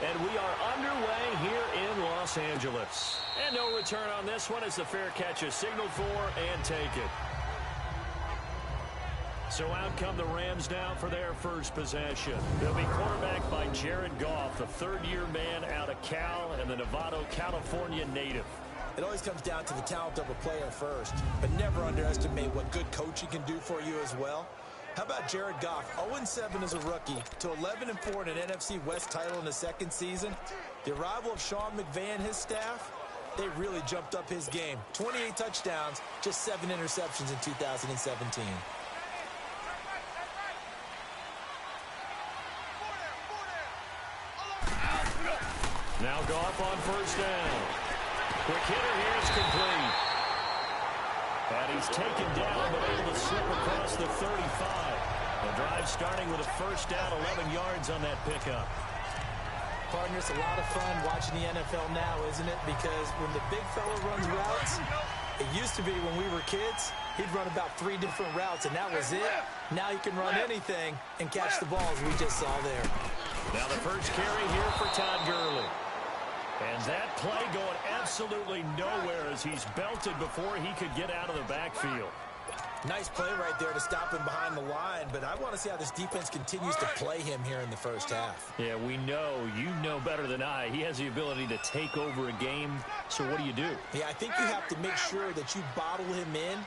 And we are underway here in Los Angeles. And no return on this one as the fair catch is signaled for and taken. So out come the Rams now for their first possession. They'll be quarterbacked by Jared Goff, the third-year man out of Cal and the Novato, California native. It always comes down to the talent of a player first, but never underestimate what good coaching can do for you as well. How about Jared Goff, 0-7 as a rookie, to 11-4 in an NFC West title in his second season? The arrival of Sean McVay and his staff, they really jumped up his game. 28 touchdowns, just 7 interceptions in 2017. Now Goff on first down. Quick hitter here is complete. And he's taken down, but able to slip across the 35. The drive starting with a first down, 11 yards on that pickup. Partner, it's a lot of fun watching the NFL now, isn't it? Because when the big fella runs routes, it used to be when we were kids, he'd run about 3 different routes, and that was it. Now he can run anything and catch the balls we just saw there. Now the first carry here for Todd Gurley. And that play going absolutely nowhere as he's belted before he could get out of the backfield. Nice play right there to stop him behind the line, but I want to see how this defense continues to play him here in the first half. Yeah, we know. You know better than I. He has the ability to take over a game, so what do you do? Yeah, I think you have to make sure that you bottle him in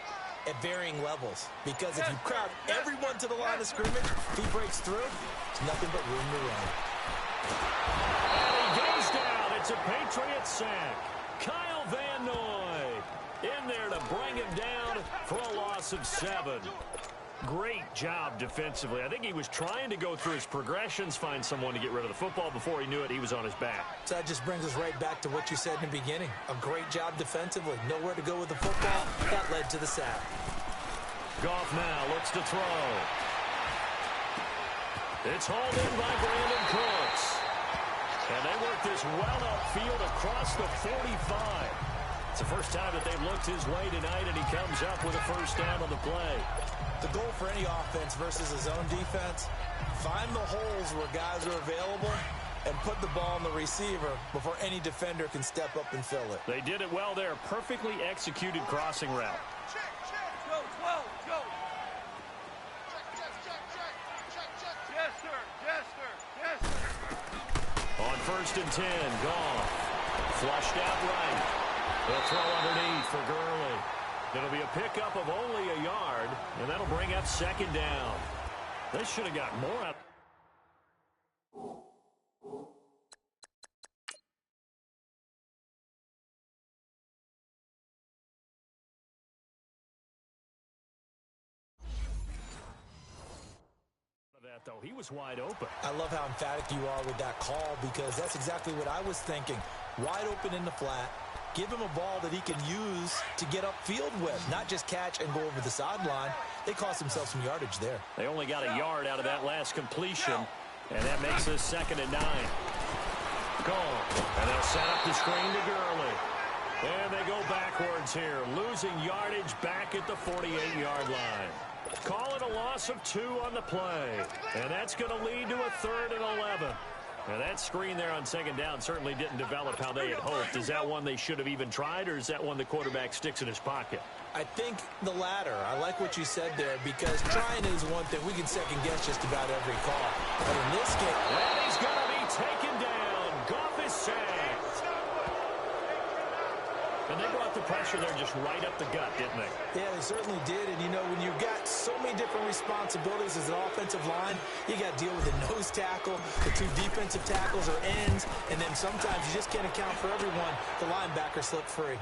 at varying levels, because if you crowd everyone to the line of scrimmage, if he breaks through, there's nothing but room to run. And he goes down. It's a Patriot sack. Kyle Van Noy in there to bring him down for a loss of 7. Great job defensively. I think he was trying to go through his progressions, find someone to get rid of the football. Before he knew it, he was on his back. So that just brings us right back to what you said in the beginning. A great job defensively. Nowhere to go with the football. That led to the sack. Goff now looks to throw. It's hauled in by Brandon Cooks. And they work this well upfield across the 45. It's the first time that they've looked his way tonight, and he comes up with a first down on the play. The goal for any offense versus his own defense, find the holes where guys are available and put the ball on the receiver before any defender can step up and fill it. They did it well there. Perfectly executed crossing route. Go, 12, go. Yes, sir. Yes, sir. Yes, sir. On first and 10, Goff. Flushed out right. They'll throw underneath for Gurley. It'll be a pickup of only a yard, and that'll bring up second down. They should have got more out. Though he was wide open. I love how emphatic you are with that call, because that's exactly what I was thinking. Wide open in the flat. Give him a ball that he can use to get upfield with, not just catch and go over the sideline. They cost themselves some yardage there. They only got a yard out of that last completion, and that makes us 2nd and 9. Goal. And they'll set up the screen to Gurley. And they go backwards here, losing yardage back at the 48-yard line. Call it a loss of 2 on the play. And that's going to lead to a 3rd and 11. Now, that screen there on 2nd down certainly didn't develop how they had hoped. Is that one they should have even tried, or is that one the quarterback sticks in his pocket? I think the latter. I like what you said there, because trying is one thing. We can second-guess just about every call. But in this game... And he's going to be taken down. Goff is sacked. And they brought the pressure there just right up the gut, didn't they? Yeah, they certainly did. And, you know, when you've got so many different responsibilities as an offensive line, you got to deal with the nose tackle, the 2 defensive tackles or ends, and then sometimes you just can't account for everyone. The linebacker slipped free.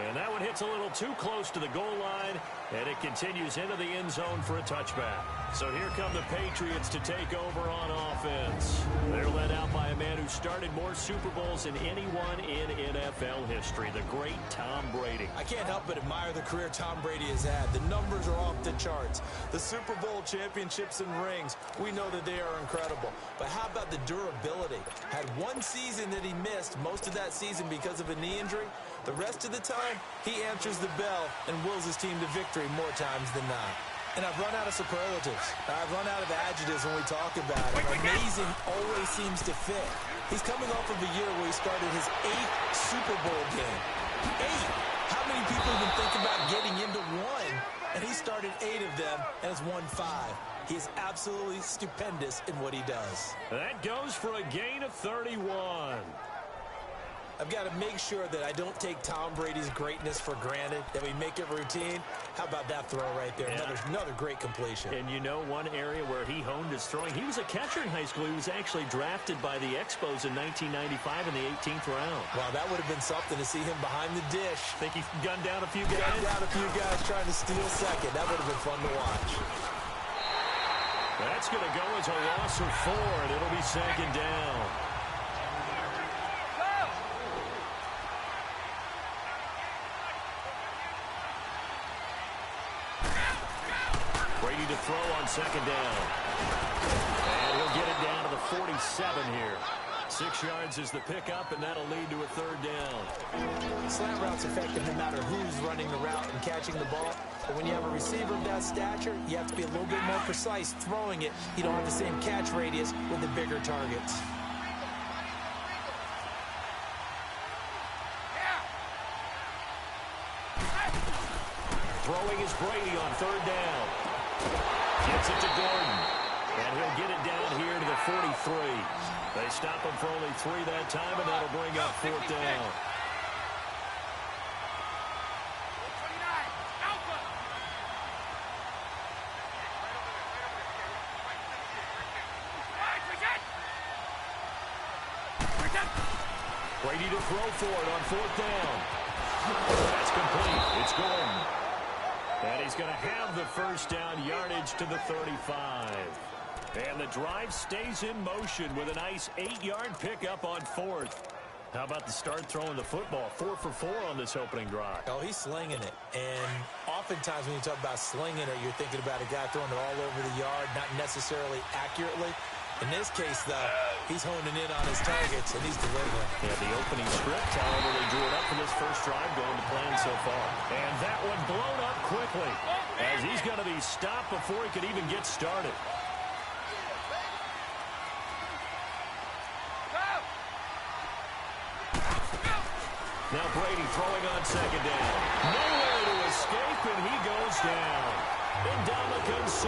And that one hits a little too close to the goal line, and it continues into the end zone for a touchback. So here come the Patriots to take over on offense. They're led out by a man who started more Super Bowls than anyone in NFL history, the great Tom Brady. I can't help but admire the career Tom Brady has had. The numbers are off the charts. The Super Bowl championships and rings, we know that they are incredible. But how about the durability? Had one season that he missed, most of that season because of a knee injury. The rest of the time, he answers the bell and wills his team to victory more times than not. And I've run out of superlatives. I've run out of adjectives when we talk about him. Amazing always seems to fit. He's coming off of a year where he started his 8th Super Bowl game. 8! How many people even think about getting into one? And he started 8 of them and has won 5. He is absolutely stupendous in what he does. That goes for a gain of 31. I've got to make sure that I don't take Tom Brady's greatness for granted, that we make it routine. How about that throw right there? Yeah. Another great completion. And you know one area where he honed his throwing? He was a catcher in high school. He was actually drafted by the Expos in 1995 in the 18th round. Wow, that would have been something to see him behind the dish. Think he gunned down a few guys? Gunned down a few guys trying to steal second. That would have been fun to watch. That's going to go as a loss of 4, and it'll be second down. Brady to throw on second down. And he'll get it down to the 47 here. 6 yards is the pickup, and that'll lead to a 3rd down. Slant routes effective no matter who's running the route and catching the ball. But when you have a receiver of that stature, you have to be a little bit more precise throwing it. You don't have the same catch radius with the bigger targets. Throwing is Brady on 3rd down. Gets it to Gordon. And he'll get it down here to the 43. They stop him for only 3 that time, and that'll bring up 4th down. Brady to throw for it on 4th down. That's complete. It's Gordon. And he's going to have the 1st down, yardage to the 35. And the drive stays in motion with a nice 8-yard pickup on 4th. How about the start throwing the football? 4 for 4 on this opening drive. Oh, he's slinging it. And oftentimes when you talk about slinging it, you're thinking about a guy throwing it all over the yard, not necessarily accurately. In this case, though, he's honing in on his targets, and he's delivering. Yeah, the opening script, however, they drew it up for this first drive going to plan so far. And that one blown up quickly as he's going to be stopped before he could even get started. Now Brady throwing on second down. Nowhere to escape, and he goes down. Ndamukong Suh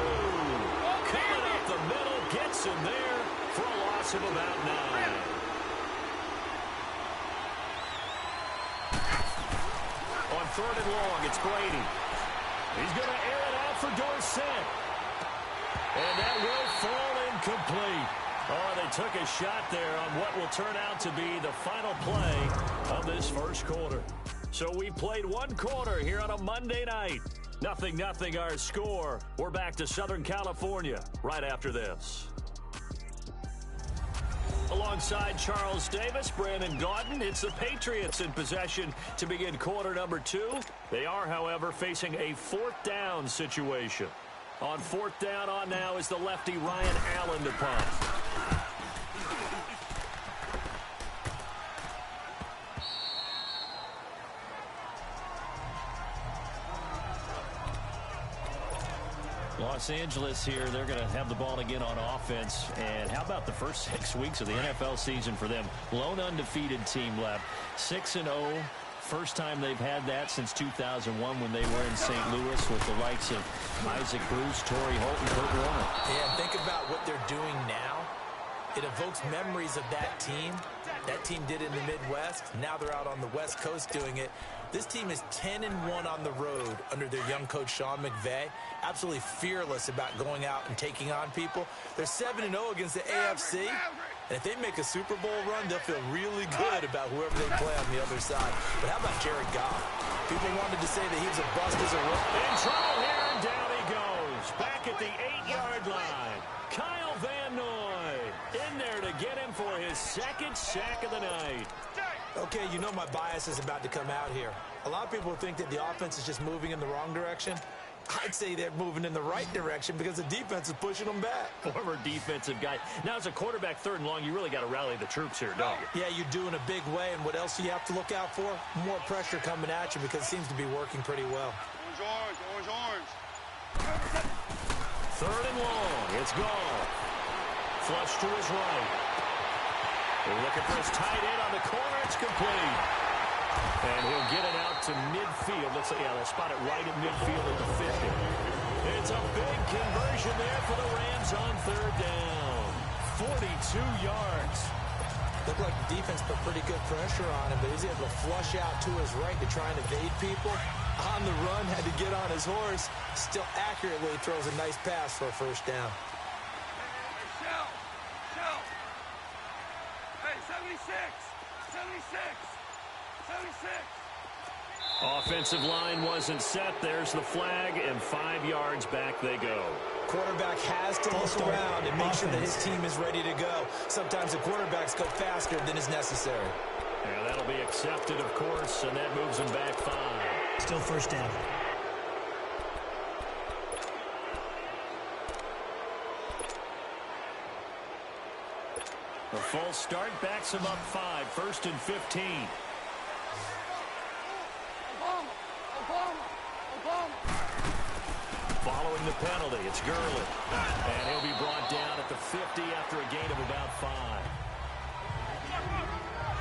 coming up the middle, gets him there for a loss of about 9. On 3rd and long, it's Brady. He's going to air it out for Dorsett. And that will fall incomplete. Oh, they took a shot there on what will turn out to be the final play of this first quarter. So we played 1 quarter here on a Monday night. 0-0 our score. We're back to Southern California right after this. Alongside Charles Davis, Brandon Gaudin, it's the Patriots in possession to begin quarter number 2. They are, however, facing a 4th down situation. On 4th down on now is the lefty Ryan Allen to punt. Los Angeles here, they're going to have the ball again on offense. And how about the first 6 weeks of the NFL season for them? Lone undefeated team left. 6-0. First time they've had that since 2001 when they were in St. Louis with the likes of Isaac Bruce, Torrey Holt, and Kurt Warner. Yeah, think about what they're doing now. It evokes memories of that team. That team did it in the Midwest. Now they're out on the West Coast doing it. This team is 10-1 on the road under their young coach, Sean McVay. Absolutely fearless about going out and taking on people. They're 7-0 against the AFC. And if they make a Super Bowl run, they'll feel really good about whoever they play on the other side. But how about Jared Goff? People wanted to say that he was a bust as a rookie. In trouble here, and down he goes. Back at the 8-yard line. Kyle Van Noy in there to get him for his 2nd sack of the night. Okay, you know my bias is about to come out here. A lot of people think that the offense is just moving in the wrong direction. I'd say they're moving in the right direction because the defense is pushing them back. Former defensive guy. Now, as a quarterback 3rd and long, you really got to rally the troops here, don't you? Yeah, you do in a big way. And what else do you have to look out for? More pressure coming at you because it seems to be working pretty well. Orange, orange, orange, orange. Third and long. It's Goff. Flush to his right. They're looking for his tight end on the corner. It's complete. And he'll get it out to midfield. Looks like, yeah, they'll spot it right at midfield at the 50. It's a big conversion there for the Rams on third down. 42 yards. Looked like the defense put pretty good pressure on him, but he's able to flush out to his right to try and evade people. On the run, had to get on his horse. Still accurately throws a nice pass for a first down. Shell. Hey, 76. 76. Offensive line wasn't set. There's the flag, and 5 yards back they go. Quarterback has to look around and make sure that his team is ready to go. Sometimes the quarterbacks go faster than is necessary. Yeah, that'll be accepted, of course, and that moves them back 5. Still first down. The false start backs him up 5. First and 15. Following the penalty, it's Gurley. And he'll be brought down at the 50 after a gain of about 5.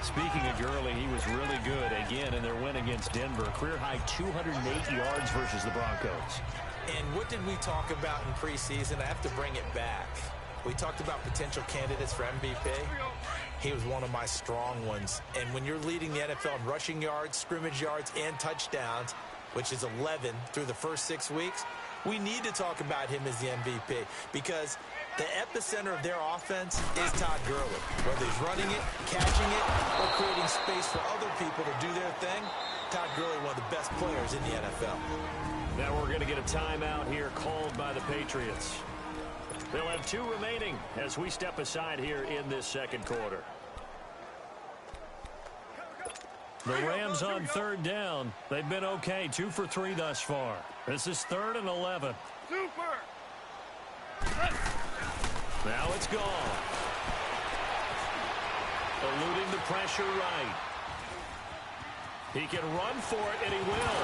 Speaking of Gurley, he was really good again in their win against Denver. Career-high 208 yards versus the Broncos. And what did we talk about in preseason? I have to bring it back. We talked about potential candidates for MVP. He was one of my strong ones. And when you're leading the NFL in rushing yards, scrimmage yards, and touchdowns, which is 11 through the first 6 weeks, we need to talk about him as the MVP because the epicenter of their offense is Todd Gurley. Whether he's running it, catching it, or creating space for other people to do their thing, Todd Gurley, one of the best players in the NFL. Now we're going to get a timeout here called by the Patriots. They'll have 2 remaining as we step aside here in this second quarter. The Rams on third down. They've been okay. 2 for 3 thus far. This is 3rd and 11. Super. Now it's gone. Eluding the pressure right. He can run for it, and he will.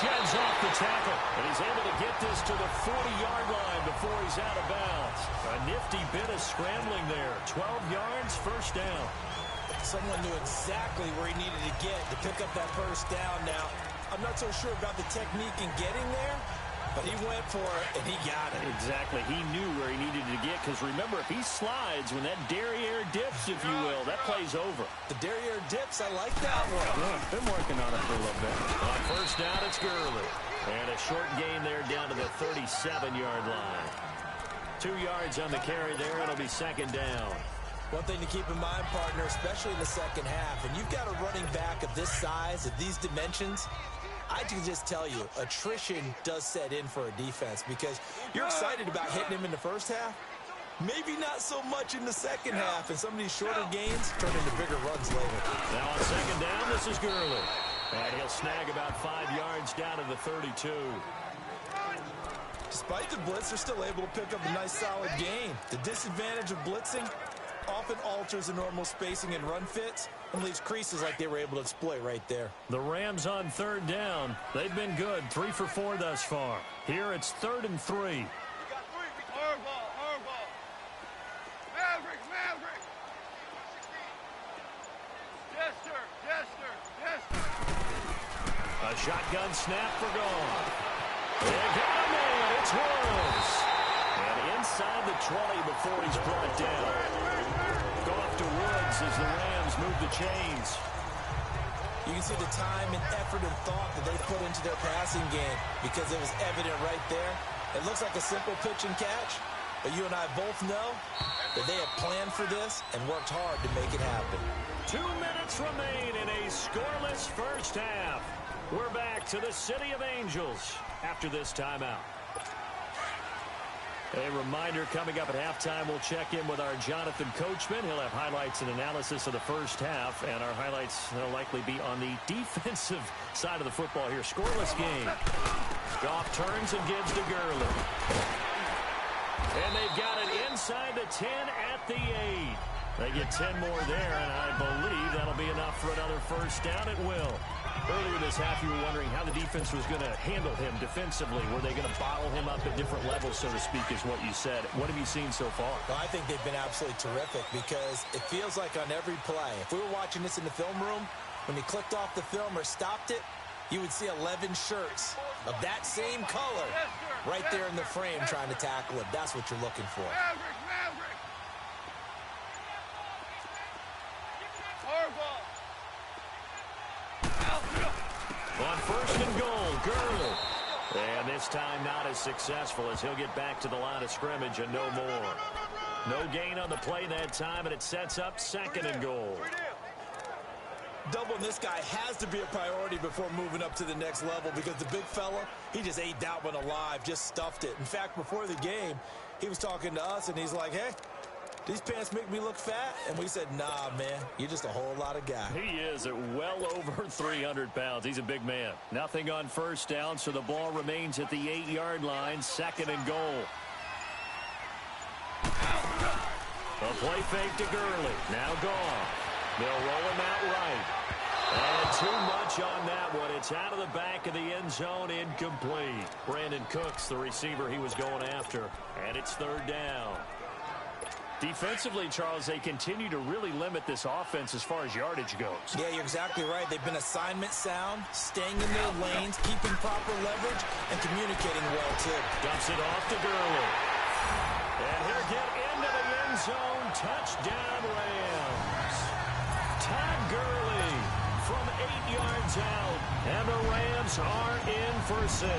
Sheds off the tackle, and he's able to get this to the 40-yard line before he's out of bounds. A nifty bit of scrambling there. 12 yards, first down. Someone knew exactly where he needed to get to pick up that first down. Now, I'm not so sure about the technique in getting there, but he went for it, and he got it. Exactly. He knew where he needed to get, because remember, if he slides, when that derriere dips, if you will, that play's over. The derriere dips, I like that one. Yeah, been working on it for a little bit. On first down, it's Gurley. And a short gain there down to the 37-yard line. 2 yards on the carry there. It'll be second down. One thing to keep in mind, partner, especially in the second half, and you've got a running back of this size, of these dimensions, I can just tell you, attrition does set in for a defense because you're excited about hitting him in the first half. Maybe not so much in the second half, and some of these shorter gains turn into bigger runs later. Now on second down, this is Gurley. And he'll snag about 5 yards down to the 32. Despite the blitz, they're still able to pick up a nice solid gain. The disadvantage of blitzing often alters the normal spacing and run fits and leaves creases like they were able to exploit right there. The Rams on third down. They've been good. 3 for 4 thus far. Here it's 3rd and 3. Hardball. Maverick. Jester. A shotgun snap for Goff. They got him in. It's Woods. And inside the 20 before he's brought down. Goff to Woods as the Rams move the chains. You can see the time and effort and thought that they put into their passing game because it was evident right there. It looks like a simple pitch and catch, but you and I both know that they have planned for this and worked hard to make it happen. 2 minutes remain in a scoreless first half. We're back to the City of Angels after this timeout. A reminder, coming up at halftime, we'll check in with our Jonathan Coachman. He'll have highlights and analysis of the first half, and our highlights will likely be on the defensive side of the football here. Scoreless game. Goff turns and gives to Gurley. And they've got it inside the 10 at the 8. They get 10 more there, and I believe that'll be enough for another first down. It will. Earlier this half, you were wondering how the defense was going to handle him defensively. Were they going to bottle him up at different levels, so to speak, is what you said. What have you seen so far? Well, I think they've been absolutely terrific because it feels like on every play, if we were watching this in the film room, when he clicked off the film or stopped it, you would see 11 shirts of that same color right there in the frame trying to tackle it. That's what you're looking for. On first and goal, Gurley. And this time not as successful as he'll get back to the line of scrimmage and no more. No gain on the play that time, and it sets up second and goal. Doubling this guy has to be a priority before moving up to the next level because the big fella, he just ate that one alive, just stuffed it. In fact, before the game, he was talking to us, and he's like, hey, these pants make me look fat? And we said, nah, man, you're just a whole lot of guy. He is at well over 300 pounds. He's a big man. Nothing on first down, so the ball remains at the 8-yard line, second and goal. A play fake to Gurley. Now gone. They'll roll him out right. And too much on that one. It's out of the back of the end zone, incomplete. Brandon Cooks, the receiver he was going after. And it's third down. Defensively, Charles, they continue to really limit this offense as far as yardage goes. Yeah, you're exactly right. They've been assignment sound, staying in their lanes, keeping proper leverage, and communicating well, too. Dumps it off to Gurley. And he'll get into the end zone. Touchdown, Rams. Todd Gurley from 8 yards out. And the Rams are in for 6.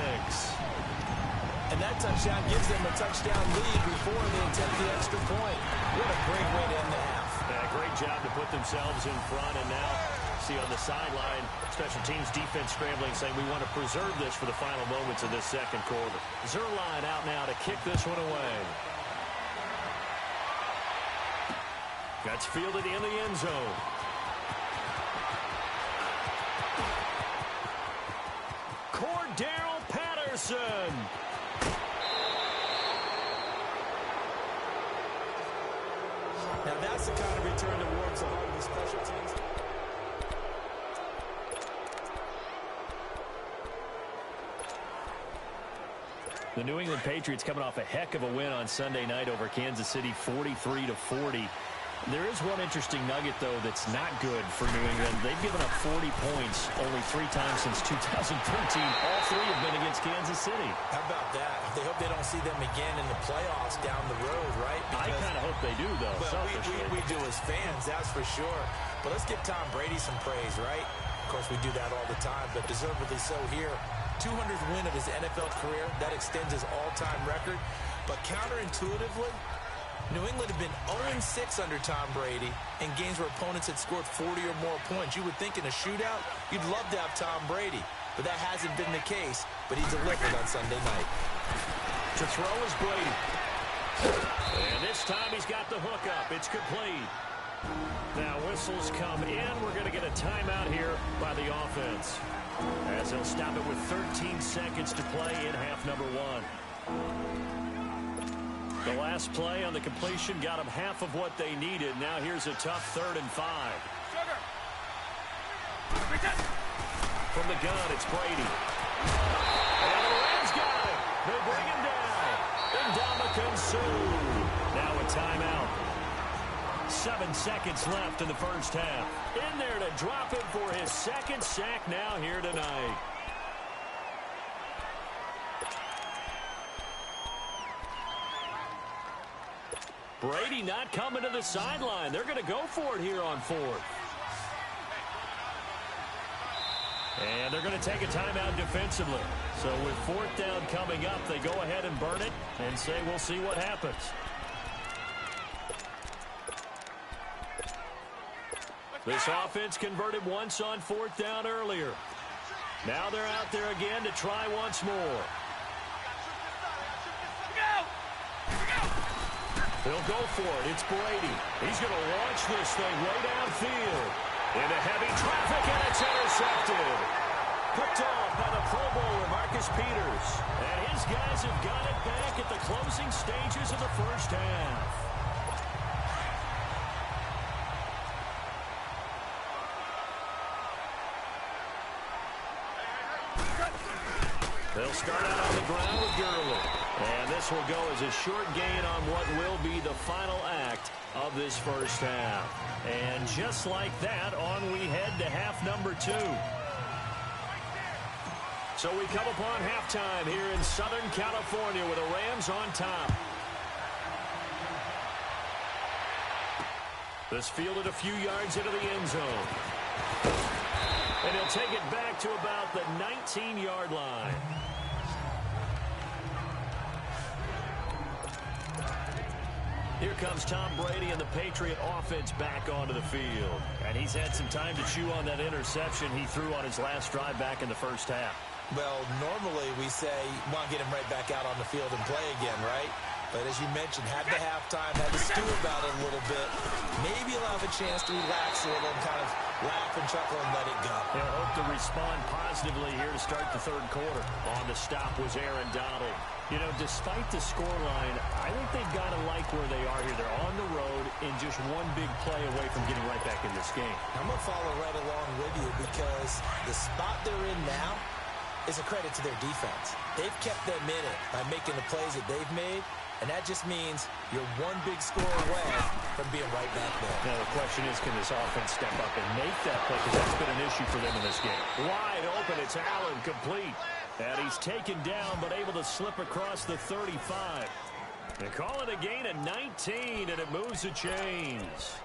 And that touchdown gives them a touchdown lead before they attempt the extra point. What a great way to end the half. Yeah, great job to put themselves in front. And now, see on the sideline, special teams defense scrambling, saying we want to preserve this for the final moments of this second quarter. Zerline out now to kick this one away. That's fielded in the end zone. Cordell Patterson. Now that's the kind of return that warms the heart of the special teams. The New England Patriots coming off a heck of a win on Sunday night over Kansas City, 43-40. There is one interesting nugget, though, that's not good for New England. They've given up 40 points only 3 times since 2013. All 3 have been against Kansas City. How about that? They hope they don't see them again in the playoffs down the road, right? Because I kind of hope they do, though, selfishly. We do as fans, that's for sure. But let's give Tom Brady some praise, right? Of course, we do that all the time, but deservedly so here. 200th win of his NFL career. That extends his all-time record. But counterintuitively, New England had been 0-6 under Tom Brady in games where opponents had scored 40 or more points. You would think in a shootout, you'd love to have Tom Brady, but that hasn't been the case. But he delivered on Sunday night. To throw is Brady. And this time he's got the hook up. It's complete. Now whistles come in. We're going to get a timeout here by the offense, as they'll stop it with 13 seconds to play in half number 1. The last play on the completion got them half of what they needed. Now here's a tough 3rd and 5. From the gun, it's Brady. And the Rams got it. They bring him down. Ndamukong Suh. Now a timeout. 7 seconds left in the first half. In there to drop it for his 2nd sack now here tonight. Brady not coming to the sideline. They're going to go for it here on 4th. And they're going to take a timeout defensively. So with 4th down coming up, they go ahead and burn it and say we'll see what happens. This offense converted once on 4th down earlier. Now they're out there again to try once more. He'll go for it. It's Brady. He's going to launch this thing way downfield. Into heavy traffic, and it's intercepted. Picked off by the Pro Bowler, Marcus Peters. And his guys have got it back at the closing stages of the first half. They'll start out on the ground with Gurley. And this will go as a short gain on what will be the final act of this first half. And just like that, on we head to half number 2. So we come upon halftime here in Southern California with the Rams on top. This fielded a few yards into the end zone. And he'll take it back to about the 19-yard line. Here comes Tom Brady and the Patriot offense back onto the field. And he's had some time to chew on that interception he threw on his last drive back in the first half. Well, normally we say, want to get him right back out on the field and play again, right? But as you mentioned, had the halftime, had to stew about it a little bit. Maybe he'll have a chance to relax a little and kind of laugh and chuckle and let it go. He'll hope to respond positively here to start the third quarter. On the stop was Aaron Donald. You know, despite the scoreline, I think they've got to like where they are here. They're on the road and just one big play away from getting right back in this game. I'm going to follow right along with you because the spot they're in now is a credit to their defense. They've kept them in it by making the plays that they've made, and that just means you're one big score away from being right back there. Now, the question is, can this offense step up and make that play? Because that's been an issue for them in this game. Wide open, it's Allen, complete. And he's taken down, but able to slip across the 35. They call it a gain of 19, and it moves the chains.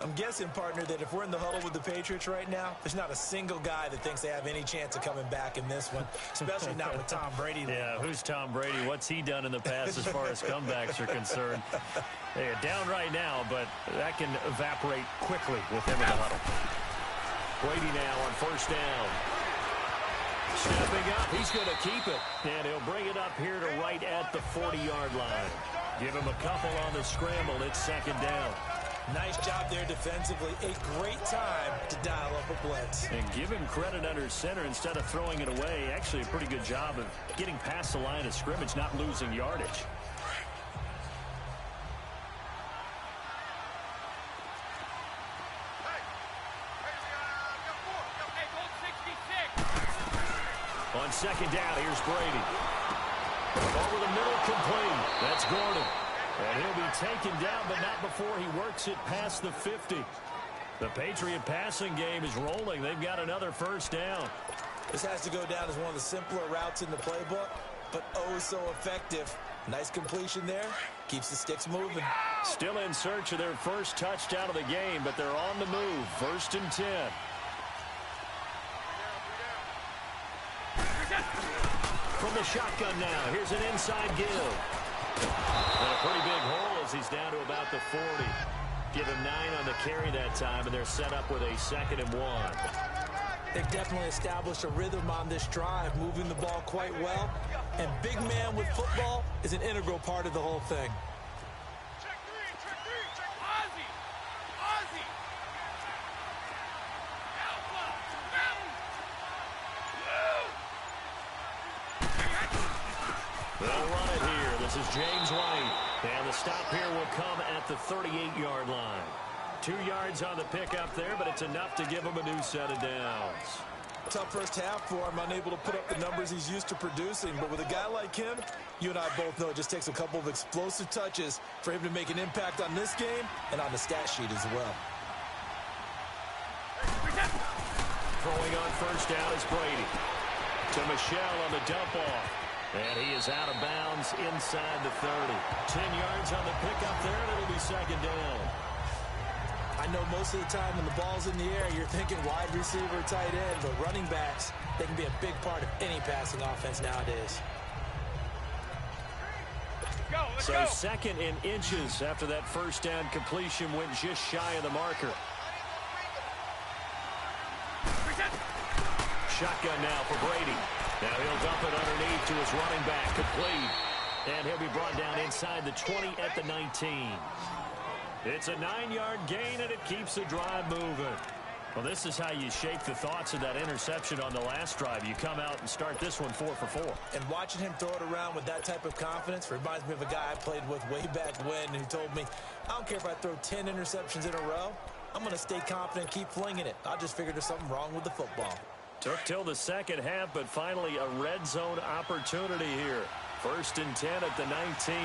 I'm guessing, partner, that if we're in the huddle with the Patriots right now, there's not a single guy that thinks they have any chance of coming back in this one, especially not with Tom Brady. Yeah, who's Tom Brady? What's he done in the past as far as comebacks are concerned? They're down right now, but that can evaporate quickly with him in the huddle. Brady now on first down. Stepping up, he's going to keep it. And he'll bring it up here to right at the 40-yard line. Give him a couple on the scramble. It's second down. Nice job there defensively. A great time to dial up a blitz. And give him credit under center instead of throwing it away. Actually a pretty good job of getting past the line of scrimmage, not losing yardage. On second down, here's Brady. Over the middle, complete. That's Gordon. And he'll be taken down, but not before he works it past the 50. The Patriot passing game is rolling. They've got another first down. This has to go down as one of the simpler routes in the playbook, but oh so effective. Nice completion there. Keeps the sticks moving. Still in search of their first touchdown of the game, but they're on the move. First and 10. From the shotgun now, here's an inside give. And a pretty big hole as he's down to about the 40. Give him 9 on the carry that time, and they're set up with a 2nd and 1. They've definitely established a rhythm on this drive, moving the ball quite well. And big man with football is an integral part of the whole thing. Check three. Ozzie. They'll run it here. This is James White. And the stop here will come at the 38-yard line. 2 yards on the pickup there, but it's enough to give him a new set of downs. Tough first half for him, unable to put up the numbers he's used to producing. But with a guy like him, you and I both know it just takes a couple of explosive touches for him to make an impact on this game and on the stat sheet as well. Throwing on first down is Brady. To Michelle on the dump off. And he is out of bounds inside the 30. 10 yards on the pickup there, and it'll be second down. I know most of the time when the ball's in the air, you're thinking wide receiver, tight end, but running backs, they can be a big part of any passing offense nowadays. Let's So go. second in inches after that first down completion went just shy of the marker. Shotgun now for Brady. Now he'll dump it underneath to his running back, complete. And he'll be brought down inside the 20 at the 19. It's a 9-yard gain, and it keeps the drive moving. Well, this is how you shape the thoughts of that interception on the last drive. You come out and start this one 4 for 4. And watching him throw it around with that type of confidence reminds me of a guy I played with way back when who told me, I don't care if I throw 10 interceptions in a row. I'm going to stay confident and keep flinging it. I just figured there's something wrong with the football. Took till the second half, but finally a red zone opportunity here. 1st and 10 at the 19.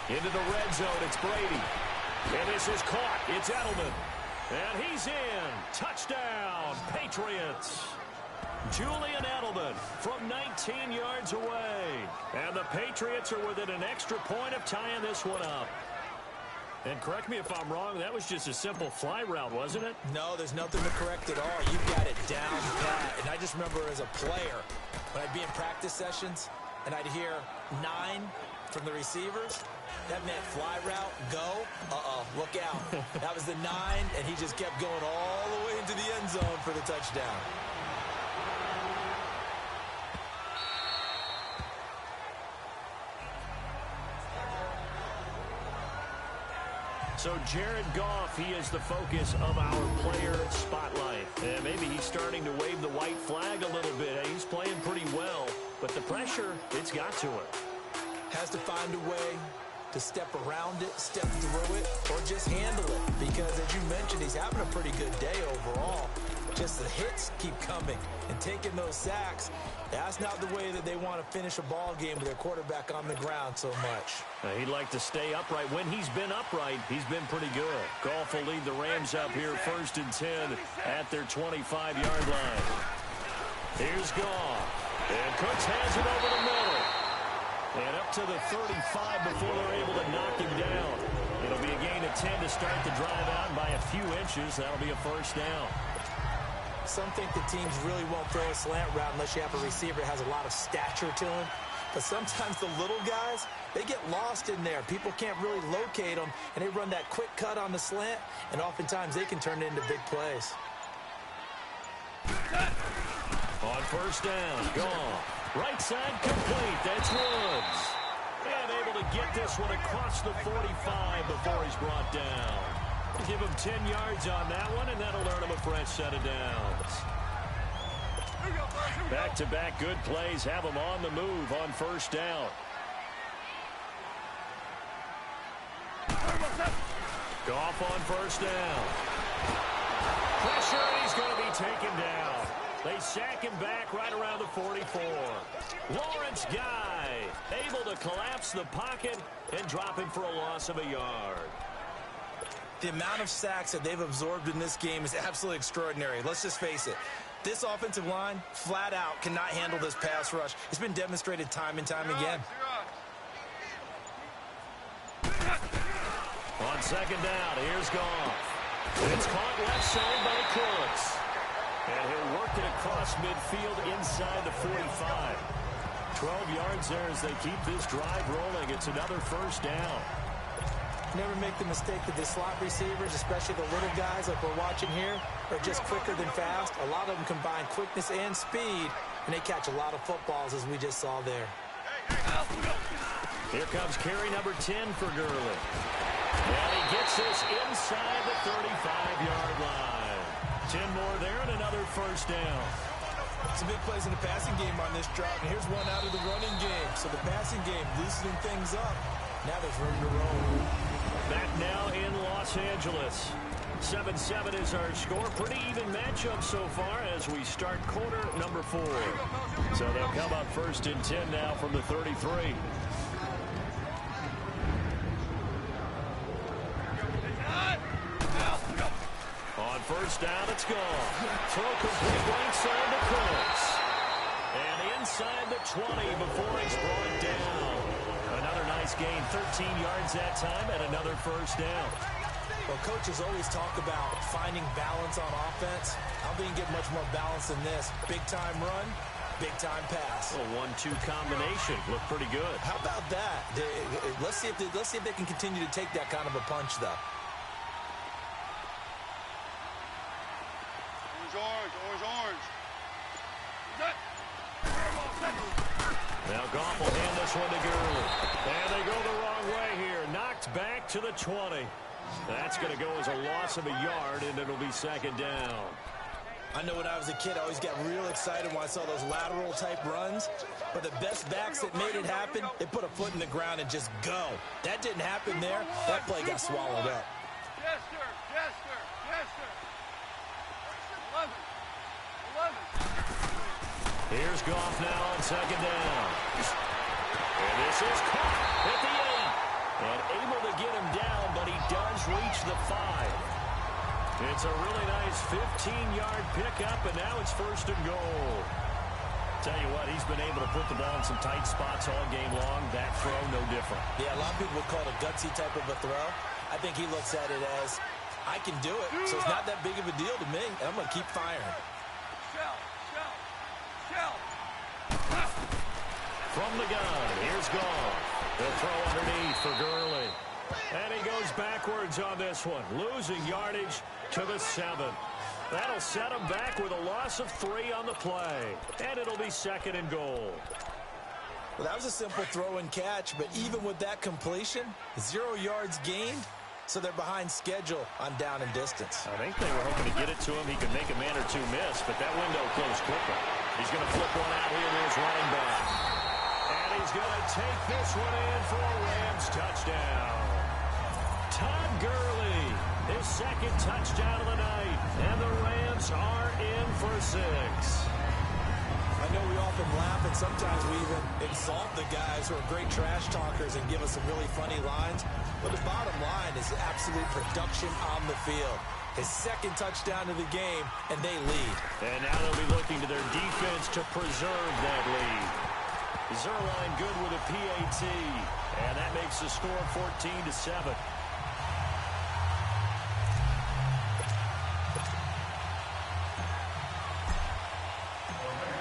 Into the red zone, it's Brady. And this is caught. It's Edelman. And he's in. Touchdown, Patriots. Julian Edelman from 19 yards away. And the Patriots are within an extra point of tying this one up. And correct me if I'm wrong, that was just a simple fly route, wasn't it? No, there's nothing to correct at all. You got it down pat. And I just remember as a player, when I'd be in practice sessions, and I'd hear 9 from the receivers, that meant fly route, go, look out. That was the 9, and he just kept going all the way into the end zone for the touchdown. So Jared Goff, he is the focus of our player spotlight. And maybe he's starting to wave the white flag a little bit. He's playing pretty well, but the pressure, it's got to him. Has to find a way to step around it, step through it, or just handle it. Because as you mentioned, he's having a pretty good day overall. Just the hits keep coming and taking those sacks. That's not the way that they want to finish a ball game with their quarterback on the ground so much. He'd like to stay upright. When he's been upright, he's been pretty good. Goff will lead the Rams up here 1st and 10 at their 25-yard line. Here's Goff. And Cooks has it over the middle. And up to the 35 before they're able to knock him down. It'll be a gain of 10 to start the drive out by a few inches. That'll be a 1st down. Some think the teams really won't throw a slant route unless you have a receiver that has a lot of stature to him. But sometimes the little guys, they get lost in there. People can't really locate them, and they run that quick cut on the slant, and oftentimes they can turn it into big plays. On 1st down, gone. Right side complete. That's Woods. And able to get this one across the 45 before he's brought down. Give him 10 yards on that one, and that'll earn him a fresh set of downs. Back-to-back good plays have him on the move on 1st down. Goff on 1st down. Pressure, and he's going to be taken down. They sack him back right around the 44. Lawrence Guy able to collapse the pocket and drop him for a loss of a yard. The amount of sacks that they've absorbed in this game is absolutely extraordinary. Let's just face it. This offensive line, flat out, cannot handle this pass rush. It's been demonstrated time and time again. On 2nd down, here's Goff. It's caught left side by Cooks. And he'll work it across midfield inside the 45. 12 yards there as they keep this drive rolling. It's another 1st down. Never make the mistake that the slot receivers, especially the little guys like we're watching here, are just quicker than fast. A lot of them combine quickness and speed, and they catch a lot of footballs, as we just saw there. Here comes carry number 10 for Gurley. And he gets this inside the 35-yard line. 10 more there and another 1st down. Some big plays in the passing game on this drive, and here's one out of the running game. So the passing game loosening things up. Now there's room to roll. Back now in Los Angeles. 7-7 is our score. Pretty even matchup so far as we start quarter number 4. So they'll come up 1st and 10 now from the 33. On 1st down, it's gone. Throw complete right side to Cooks. And inside the 20 before he's brought down. Another nice gain, 13 yards that time, and another 1st down. Well, coaches always talk about finding balance on offense. I don't think you get much more balance than this. Big-time run, big-time pass. A 1-2 combination. Looked pretty good. How about that? Let's see if they can continue to take that kind of a punch, though. Orange. Now Goff will hand this one to Gurley. And they go the wrong way here. Knocked back to the 20. That's going to go as a loss of a yard, and it'll be 2nd down. I know when I was a kid, I always got real excited when I saw those lateral-type runs. But the best backs that made it happen, they put a foot in the ground and just go. That didn't happen there. That play got swallowed up. Yes, sir. 11. Here's Goff now on second down. And this is caught at the 8. And able to get him down, but he does reach the 5. It's a really nice 15-yard pickup, and now it's first and goal. Tell you what, he's been able to put the ball in some tight spots all game long. That throw, no different. Yeah, a lot of people would call it a gutsy type of a throw. I think he looks at it as, I can do it, so it's not that big of a deal to me, and I'm going to keep firing. From the gun, here's Goff. They'll throw underneath for Gurley. And he goes backwards on this one, losing yardage to the 7. That'll set him back with a loss of 3 on the play. And it'll be second and goal. Well, that was a simple throw and catch, but even with that completion, 0 yards gained, so they're behind schedule on down and distance. I think they were hoping to get it to him. He could make a man or two miss, but that window closed quickly. He's going to flip one out here to his running back. And he's going to take this one in for a Rams touchdown. Todd Gurley, his second touchdown of the night. And the Rams are in for 6. I know we often laugh, and sometimes we even insult the guys who are great trash talkers and give us some really funny lines. But the bottom line is absolute production on the field. His second touchdown of the game, and they lead. And now they'll be looking to their defense to preserve that lead. Zerline good with a PAT, and that makes the score 14-7.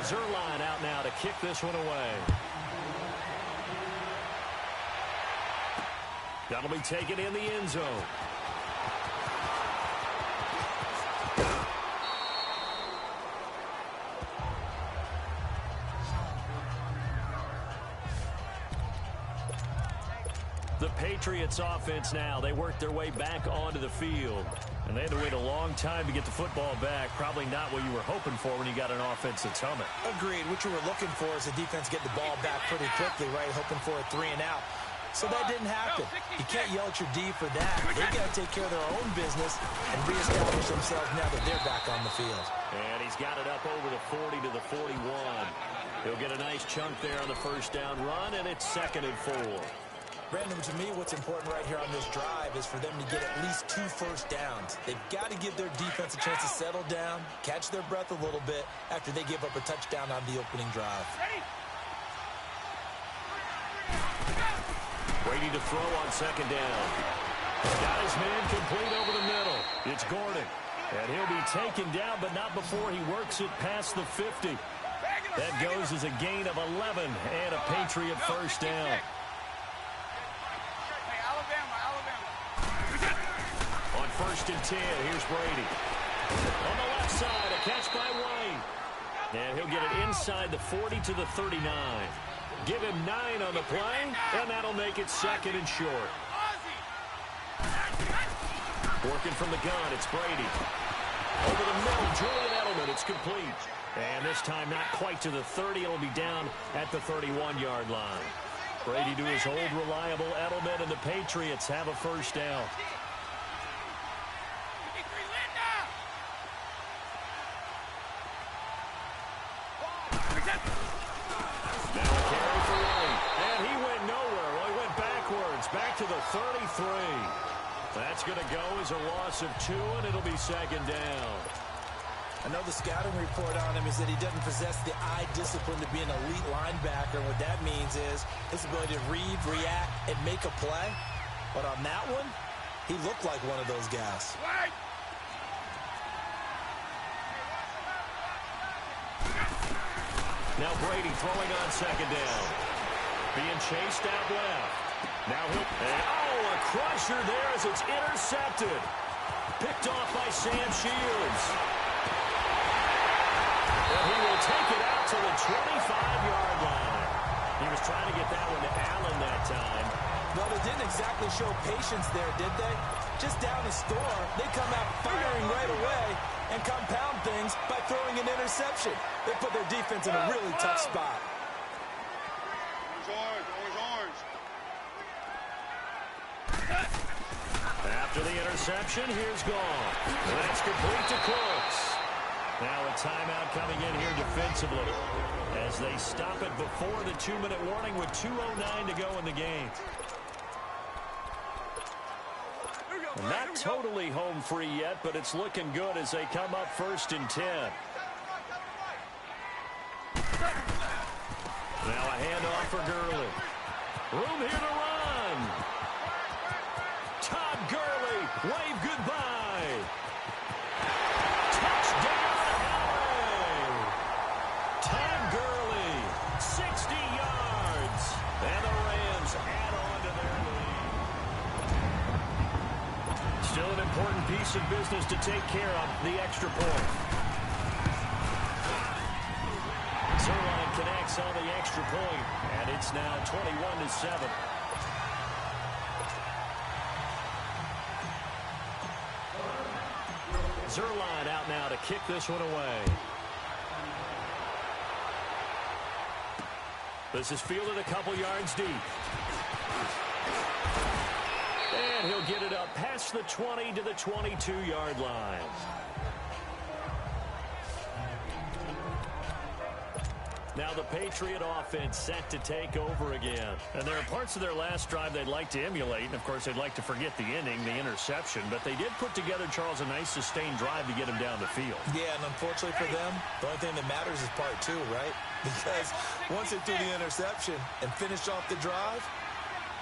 Zerline out now to kick this one away. That'll be taken in the end zone. The Patriots offense now, they work their way back onto the field. And they had to wait a long time to get the football back. Probably not what you were hoping for when you got an offense that's humming. Agreed. What you were looking for is the defense get the ball back pretty quickly, right? Hoping for a 3 and out. So that didn't happen. You can't yell at your D for that. They got to take care of their own business and reestablish themselves now that they're back on the field. And he's got it up over the 40 to the 41. He'll get a nice chunk there on the first down run, and it's second and 4. Brandon, to me, what's important right here on this drive is for them to get at least 2 first downs. They've got to give their defense a chance to settle down, catch their breath a little bit after they give up a touchdown on the opening drive. Brady to throw on second down. Got his man complete over the middle. It's Gordon. And he'll be taken down, but not before he works it past the 50. That goes as a gain of 11 and a Patriot first down. On first and 10, here's Brady. On the left side, a catch by White. And he'll get it inside the 40 to the 39. Give him 9 on the play, and that'll make it second and short. Working from the gun, it's Brady. Over the middle, Julian Edelman, it's complete. And this time not quite to the 30, it'll be down at the 31-yard line. Brady to his old reliable Edelman, and the Patriots have a first down. Now a carry for White, and he went nowhere. Well, he went backwards, back to the 33. That's going to go as a loss of 2, and it'll be second down. I know the scouting report on him is that he doesn't possess the eye discipline to be an elite linebacker. What that means is his ability to read, react, and make a play. But on that one, he looked like one of those guys. Now Brady throwing on second down. Being chased out left. Now he'll... Oh, a crusher there as it's intercepted. Picked off by Sam Shields. And he will take it out to the 25-yard line. He was trying to get that one to Allen that time. Well, they didn't exactly show patience there, did they? Just down the score, they come out firing right away and compound things by throwing an interception. They put their defense in a really tough spot. Orange. After the interception, here's Goff. That's complete to Cooks. Now a timeout coming in here defensively as they stop it before the 2-minute warning with 2:09 to go in the game. Not totally home free yet, but it's looking good as they come up 1st and 10. Now a handoff for Gurley. Room here to run. Todd Gurley, wave goodbye. Touchdown, LA. Todd Gurley, 60 yards. And the Rams add on to their lead. Still an important piece of business to take care of, the extra point. Zerline connects on the extra point, and it's now 21-7. Zerline out now to kick this one away. This is fielded a couple yards deep. And he'll get it up past the 20 to the 22-yard line. Now the Patriot offense set to take over again. And there are parts of their last drive they'd like to emulate. And, of course, they'd like to forget the inning, the interception. But they did put together, Charles, a nice sustained drive to get him down the field. Yeah, and unfortunately for them, the only thing that matters is part 2, right? Because once they threw the interception and finished off the drive,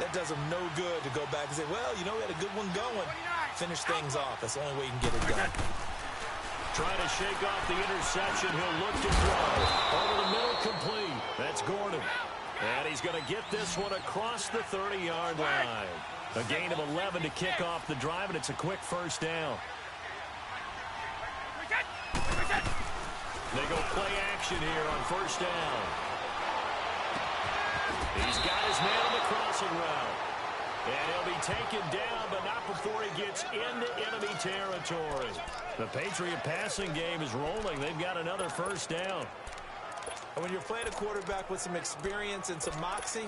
that does them no good to go back and say, well, you know, we had a good one going. Finish things off. That's the only way you can get it done. Trying to shake off the interception. He'll look to throw. Over the middle, complete. That's Gordon. And he's going to get this one across the 30-yard line. A gain of 11 to kick off the drive, and it's a quick first down. They go play action here on first down. He's got his man on the crossing route. And he'll be taken down, but not before he gets into enemy territory. The Patriot passing game is rolling. They've got another first down. And when you're playing a quarterback with some experience and some moxie,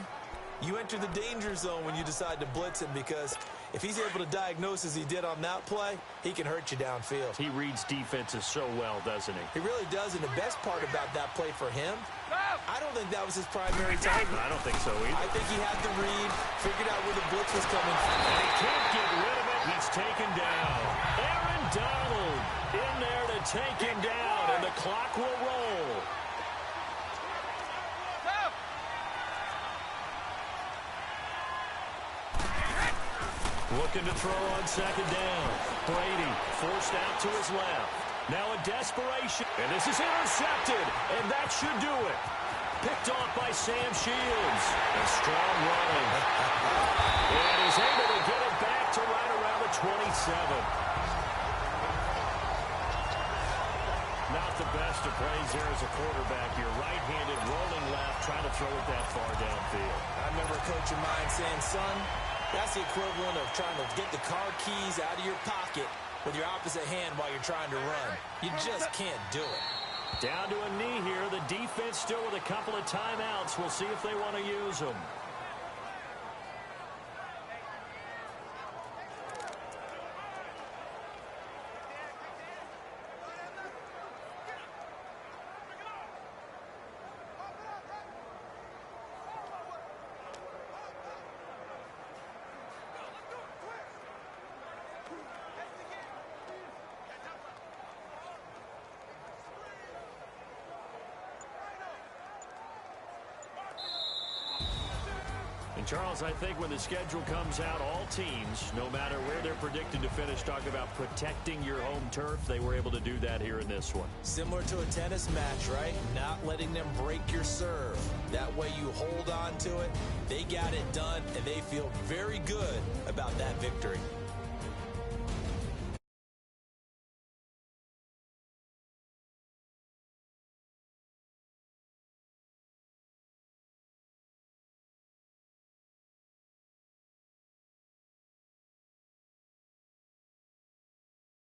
you enter the danger zone when you decide to blitz him, because if he's able to diagnose as he did on that play, he can hurt you downfield. He reads defenses so well, doesn't he? He really does, and the best part about that play for him, I don't think that was his primary target. I don't think so either. I think he had the read, figured out where the blitz was coming from. And he can't get rid of it. He's taken down. Aaron Donald in there to take him down, and the clock will roll. Looking to throw on second down. Brady forced out to his left. Now a desperation. And this is intercepted. And that should do it. Picked off by Sam Shields. A strong run. And he's able to get it back to right around the 27. Not the best of plays there as a quarterback. You're right-handed, rolling left, trying to throw it that far downfield. I remember a coach of mine saying, son, that's the equivalent of trying to get the car keys out of your pocket with your opposite hand while you're trying to run. You just can't do it. Down to a knee here. The defense still with a couple of timeouts. We'll see if they want to use them. Charles, I think when the schedule comes out, all teams, no matter where they're predicted to finish, talk about protecting your home turf. They were able to do that here in this one. Similar to a tennis match, right? Not letting them break your serve. That way you hold on to it. They got it done, and they feel very good about that victory.